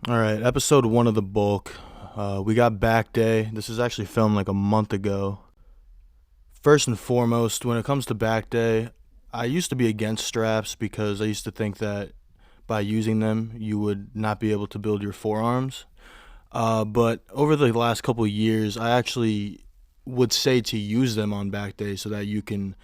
All right, episode 1 of the bulk. We got back day. This is actually filmed like a month ago. First and foremost, when it comes to back day, I used to be against straps because I used to think that by using them, you would not be able to build your forearms. But over the last couple of years, I actually would say to use them on back day so that you can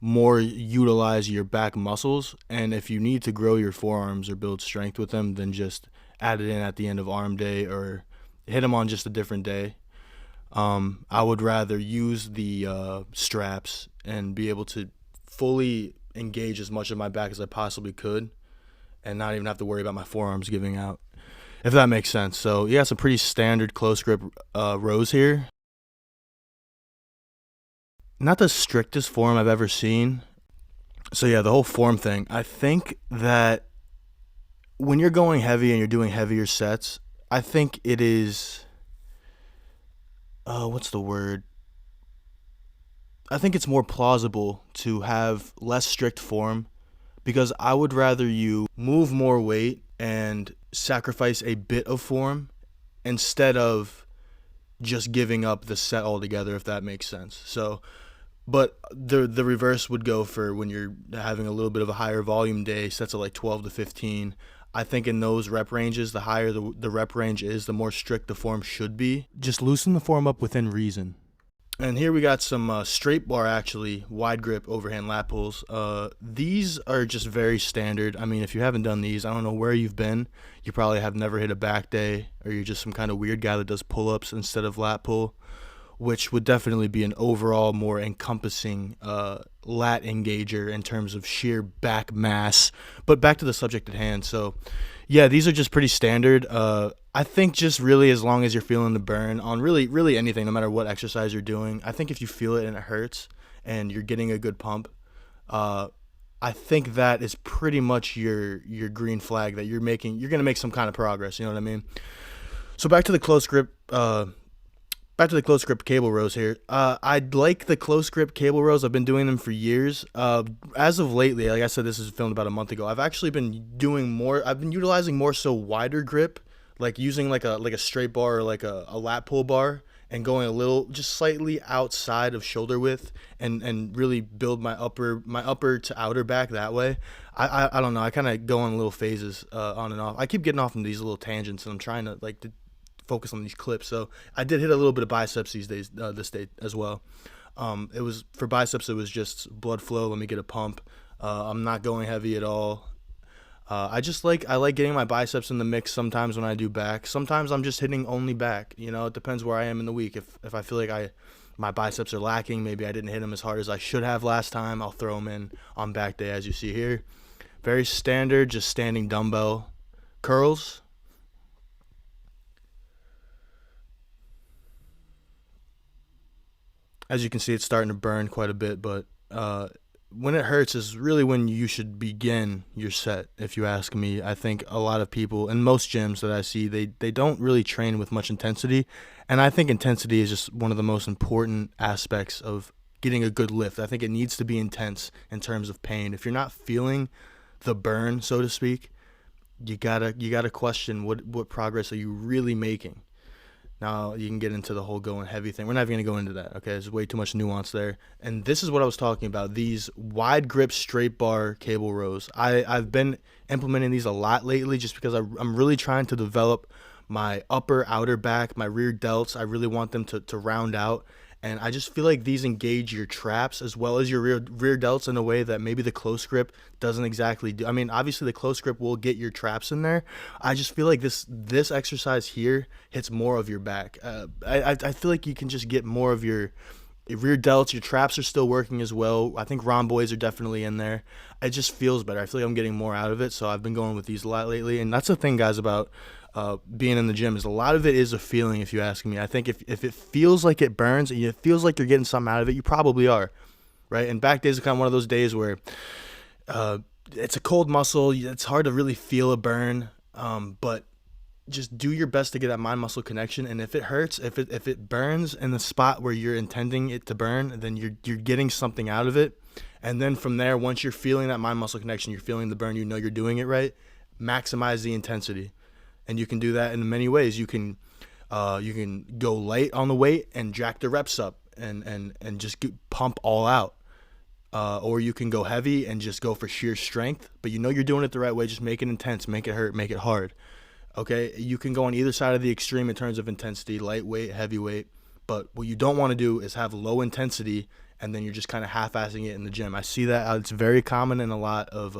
more utilize your back muscles. And if you need to grow your forearms or build strength with them, then just add it in at the end of arm day or hit them on just a different day. I would rather use the straps and be able to fully engage as much of my back as I possibly could and not even have to worry about my forearms giving out, if that makes sense. So, yeah, some pretty standard close grip rows here. Not the strictest form I've ever seen. So, yeah, the whole form thing. I think that when you're going heavy and you're doing heavier sets, I think it is. What's the word? I think it's more plausible to have less strict form because I would rather you move more weight and sacrifice a bit of form instead of just giving up the set altogether, if that makes sense. So, but the reverse would go for when you're having a little bit of a higher volume day, sets of like 12 to 15. I think in those rep ranges, the higher the rep range is, the more strict the form should be. Just loosen the form up within reason. And here we got some straight bar, actually, wide grip overhand lat pulls. These are just very standard. I mean, if you haven't done these, I don't know where you've been. You probably have never hit a back day, or you're just some kind of weird guy that does pull-ups instead of lat pull, which would definitely be an overall more encompassing lat engager in terms of sheer back mass. But back to the subject at hand. So, yeah, these are just pretty standard. I think just really as long as you're feeling the burn on really anything, no matter what exercise you're doing, I think if you feel it and it hurts and you're getting a good pump, uh, I think that is pretty much your green flag that you're gonna make some kind of progress. You know what I mean? So back to the close grip cable rows here. I like the close grip cable rows. I've been doing them for years. As of lately, like I said, this is filmed about a month ago. I've actually been doing more. I've been utilizing more so wider grip, like using like a straight bar or like a lat pull bar, and going a little just slightly outside of shoulder width, and really build my upper to outer back that way. I don't know. I kind of go on little phases on and off. I keep getting off into these little tangents, and I'm trying to focus on these clips. So I did hit a little bit of biceps these days, this day as well. It was for biceps. It was just blood flow. Let me get a pump. I'm not going heavy at all. I like getting my biceps in the mix sometimes when I do back. Sometimes I'm just hitting only back. You know, it depends where I am in the week. If I feel like my biceps are lacking, maybe I didn't hit them as hard as I should have last time, I'll throw them in on back day, as you see here. Very standard, just standing dumbbell curls. As you can see, it's starting to burn quite a bit, but when it hurts is really when you should begin your set, if you ask me. I think a lot of people in most gyms that I see, they don't really train with much intensity, and I think intensity is just one of the most important aspects of getting a good lift. I think it needs to be intense in terms of pain. If you're not feeling the burn, so to speak, you gotta question what progress are you really making. Now you can get into the whole going heavy thing. We're not even going to go into that, okay? There's way too much nuance there. And this is what I was talking about, these wide grip straight bar cable rows. I've been implementing these a lot lately just because I'm really trying to develop my upper outer back, my rear delts. I really want them to round out. And I just feel like these engage your traps as well as your rear delts in a way that maybe the close grip doesn't exactly do. I mean, obviously the close grip will get your traps in there. I just feel like this exercise here hits more of your back. I feel like you can just get more of your rear delts. Your traps are still working as well. I think rhomboids are definitely in there. It just feels better. I feel like I'm getting more out of it. So I've been going with these a lot lately. And that's the thing, guys, about being in the gym is a lot of it is a feeling, if you ask me. I think if it feels like it burns and it feels like you're getting something out of it, you probably are, right? And back days are kind of one of those days where uh, it's a cold muscle. It's hard to really feel a burn, but just do your best to get that mind muscle connection. And if it hurts, if it burns in the spot where you're intending it to burn, then you're getting something out of it. And then from there, once you're feeling that mind muscle connection, you're feeling the burn, you know you're doing it right. Maximize the intensity. And you can do that in many ways. You can go light on the weight and jack the reps up and just pump all out. Or you can go heavy and just go for sheer strength, but you know you're doing it the right way. Just make it intense, make it hurt, make it hard. Okay, you can go on either side of the extreme in terms of intensity, lightweight, heavyweight. But what you don't want to do is have low intensity and then you're just kind of half-assing it in the gym. I see that it's very common in a lot of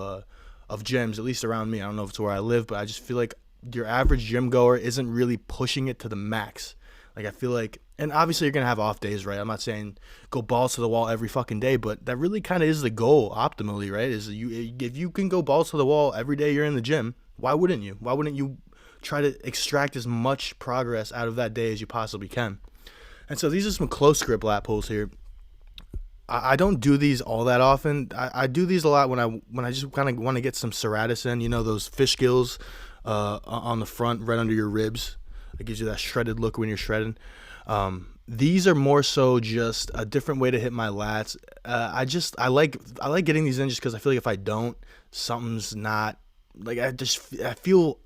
gyms, at least around me. I don't know if it's where I live, but I just feel like your average gym goer isn't really pushing it to the max. Like, I feel like, and obviously you're going to have off days, right? I'm not saying go balls to the wall every fucking day, but that really kind of is the goal optimally, right? If you can go balls to the wall every day you're in the gym, why wouldn't you? Why wouldn't you try to extract as much progress out of that day as you possibly can? And so these are some close grip lat pulls here. I don't do these all that often. I do these a lot when I just kind of want to get some serratus in, you know, those fish gills on the front, right under your ribs. It gives you that shredded look when you're shredding. These are more so just a different way to hit my lats. I like getting these in just because I feel like if I don't, something's not, like, I feel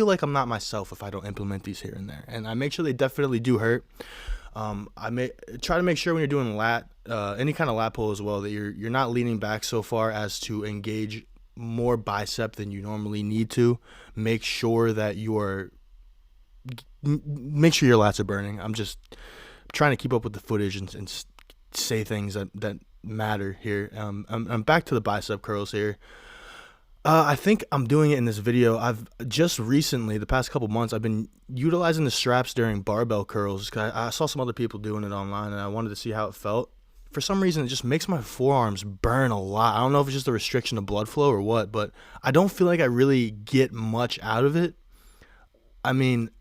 like I'm not myself if I don't implement these here and there. And I make sure they definitely do hurt. I may try to make sure when you're doing any kind of lat pull as well, that you're not leaning back so far as to engage more bicep than you normally need to. Make sure that make sure your lats are burning. I'm just trying to keep up with the footage and say things that matter here. I'm back to the bicep curls here. I think I'm doing it in this video. I've just recently, the past couple months, I've been utilizing the straps during barbell curls because I saw some other people doing it online and I wanted to see how it felt. For some reason, it just makes my forearms burn a lot. I don't know if it's just a restriction of blood flow or what, but I don't feel like I really get much out of it. I mean,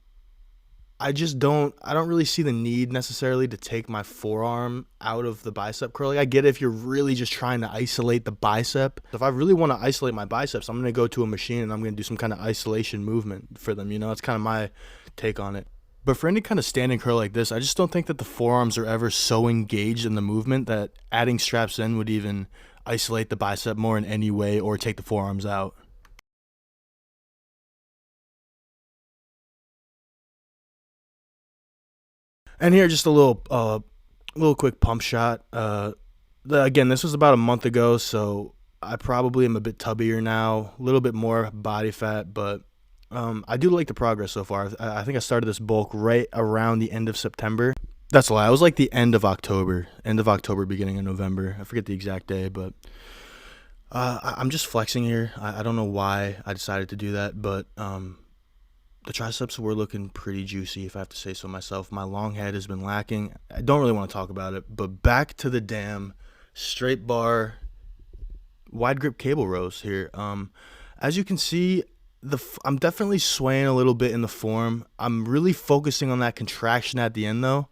I don't really see the need necessarily to take my forearm out of the bicep curl. Like, I get it if you're really just trying to isolate the bicep. If I really want to isolate my biceps, I'm going to go to a machine and I'm going to do some kind of isolation movement for them. You know, that's kind of my take on it. But for any kind of standing curl like this, I just don't think that the forearms are ever so engaged in the movement that adding straps in would even isolate the bicep more in any way or take the forearms out. And here, just a little quick pump shot. Again, this was about a month ago, so I probably am a bit tubbier now, a little bit more body fat, but I do like the progress so far. I think I started this bulk right around the end of September. That's a lie. It was like the end of October, beginning of November. I forget the exact day, but I'm just flexing here. I don't know why I decided to do that, but the triceps were looking pretty juicy, if I have to say so myself. My long head has been lacking. I don't really want to talk about it, but back to the damn straight bar wide grip cable rows here. As you can see, I'm definitely swaying a little bit in the form. I'm really focusing on that contraction at the end though.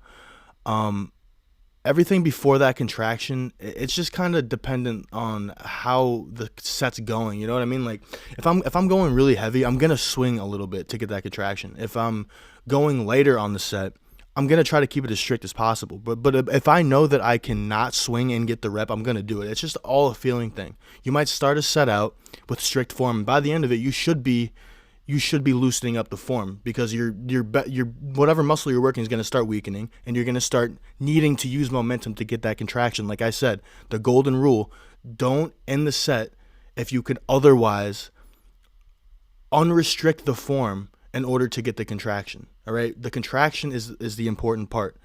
Everything before that contraction, it's just kind of dependent on how the set's going. You know what I mean? Like, if I'm going really heavy, I'm gonna swing a little bit to get that contraction. If I'm going later on the set, I'm gonna try to keep it as strict as possible. But if I know that I cannot swing and get the rep, I'm gonna do it. It's just all a feeling thing. You might start a set out with strict form, and by the end of it, you should be loosening up the form because your whatever muscle you're working is going to start weakening, and you're going to start needing to use momentum to get that contraction. Like I said, the golden rule: don't end the set if you could otherwise unrestrict the form in order to get the contraction. All right, the contraction is the important part.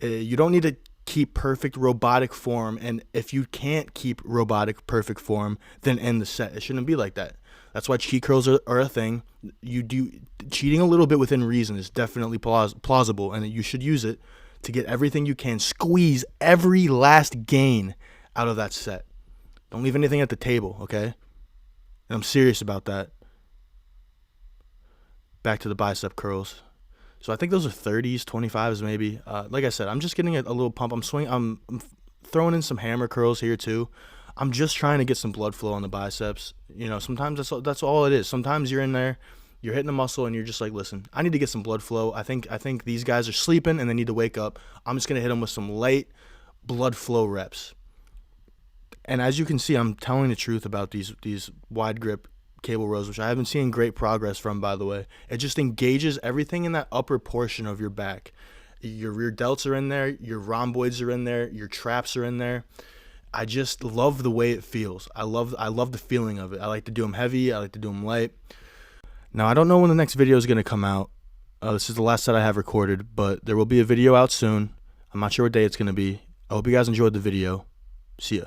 You don't need to keep perfect robotic form, and if you can't keep robotic perfect form, then end the set. It shouldn't be like that. That's why cheat curls are a thing. You do cheating a little bit within reason is definitely plausible, and you should use it to get everything you can. Squeeze every last gain out of that set. Don't leave anything at the table, okay? And I'm serious about that. Back to the bicep curls. So I think those are 30s, 25s maybe. Like I said, I'm just getting a little pump. I'm throwing in some hammer curls here too. I'm just trying to get some blood flow on the biceps. You know, sometimes that's all it is. Sometimes you're in there, you're hitting a muscle, and you're just like, listen, I need to get some blood flow. I think these guys are sleeping and they need to wake up. I'm just gonna hit them with some light blood flow reps. And as you can see, I'm telling the truth about these wide grip cable rows, which I haven't seen great progress from, by the way. It just engages everything in that upper portion of your back. Your rear delts are in there, your rhomboids are in there, your traps are in there. I just love the way it feels. I love the feeling of it. I like to do them heavy. I like to do them light. Now, I don't know when the next video is going to come out. This is the last set I have recorded, but there will be a video out soon. I'm not sure what day it's going to be. I hope you guys enjoyed the video. See ya.